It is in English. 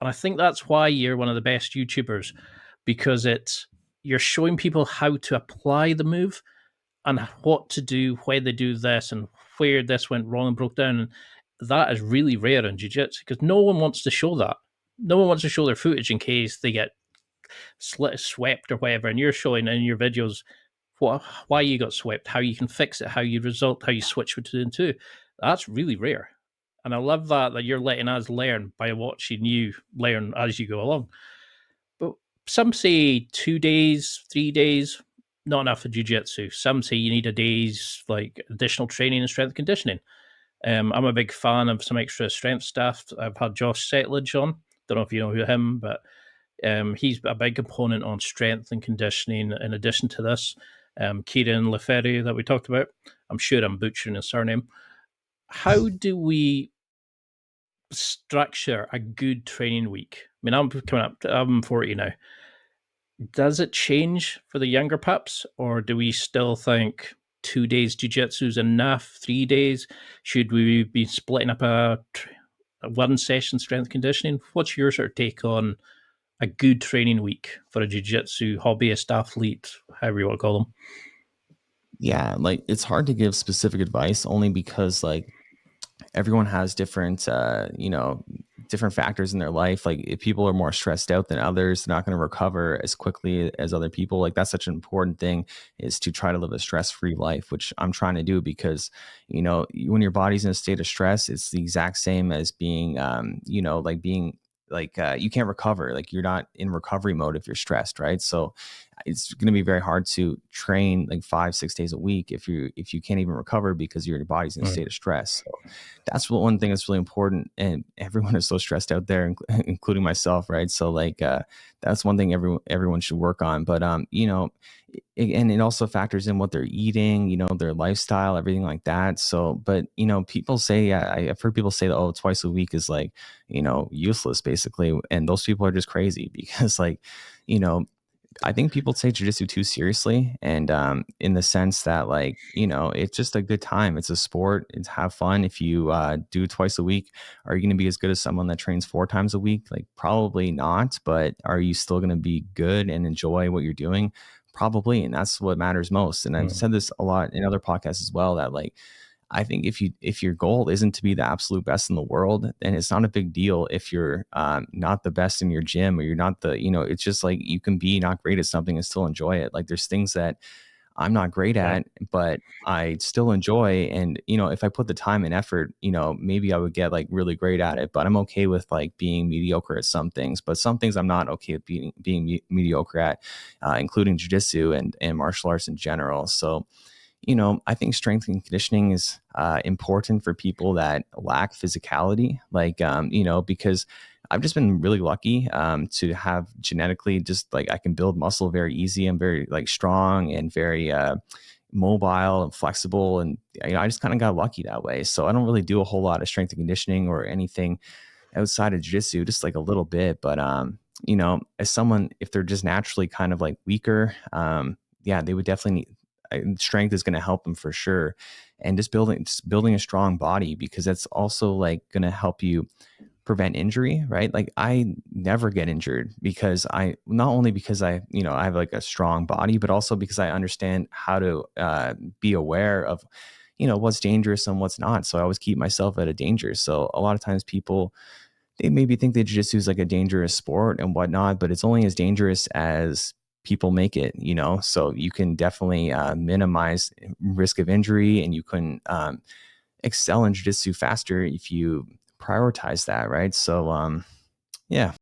And I think that's why you're one of the best YouTubers, because you're showing people how to apply the move and what to do when they do this and where this went wrong and broke down. And that is really rare in jiu-jitsu because no one wants to show that. No one wants to show their footage in case they get swept or whatever. And you're showing in your videos why you got swept, how you can fix it, how you result, how you switch between two. That's really rare. And I love that you're letting us learn by watching you learn as you go along. But some say 2 days, 3 days, not enough for jiu-jitsu. Some say you need a day's like additional training and strength conditioning. I'm a big fan of some extra strength stuff. I've had Josh Settlage on. Don't know if you know who him, but he's a big component on strength and conditioning. In addition to this, Kieran Leferi that we talked about. I'm sure I'm butchering his surname. How do we structure a good training week? I mean, I'm 40 now. Does it change for the younger pups, or do we still think 2 days jiu-jitsu is enough? 3 days? Should we be splitting up a one session strength conditioning? What's your sort of take on a good training week for a jiu-jitsu hobbyist athlete, however you want to call them? Yeah, like it's hard to give specific advice only because like everyone has different different factors in their life. Like if people are more stressed out than others, they're not going to recover as quickly as other people. Like that's such an important thing, is to try to live a stress-free life, which I'm trying to do, because when your body's in a state of stress, it's the exact same as being like being like you can't recover. Like you're not in recovery mode if you're stressed, right? So it's going to be very hard to train like 5-6 days a week if you can't even recover because your body's in a state of stress. So that's one thing that's really important, and everyone is so stressed out there, including myself, right? So like that's one thing everyone should work on. But and it also factors in what they're eating, their lifestyle, everything like that. So but people say, I've heard people say that, oh, twice a week is like useless basically, and those people are just crazy because like I think people take jiu-jitsu too seriously, and in the sense that like it's just a good time. It's a sport. It's have fun. If you do twice a week, are you going to be as good as someone that trains 4 times a week? Like probably not. But are you still going to be good and enjoy what you're doing? Probably, and that's what matters most. And I've said this a lot in other podcasts as well, that like I think if your goal isn't to be the absolute best in the world, then it's not a big deal if you're not the best in your gym, or you're not it's just like you can be not great at something and still enjoy it. Like there's things that I'm not great at, but I still enjoy. And, if I put the time and effort, maybe I would get like really great at it, but I'm okay with like being mediocre at some things, but some things I'm not okay with being mediocre at, including jiu-jitsu and martial arts in general. So, I think strength and conditioning is important for people that lack physicality, like, because I've just been really lucky to have genetically just like I can build muscle very easy. I'm very like strong and very mobile and flexible. And, I just kind of got lucky that way. So I don't really do a whole lot of strength and conditioning or anything outside of jiu-jitsu, just like a little bit. But, as someone, if they're just naturally kind of like weaker, yeah, they would definitely need, strength is going to help them for sure. And just building a strong body, because that's also like going to help you prevent injury, right? Like I never get injured because not only because I have like a strong body, but also because I understand how to be aware of, what's dangerous and what's not. So I always keep myself out of danger. So a lot of times people, they maybe think that jiu-jitsu is like a dangerous sport and whatnot, but it's only as dangerous as people make it, so you can definitely minimize risk of injury, and you can excel in jiu-jitsu faster if you prioritize that, right? So yeah.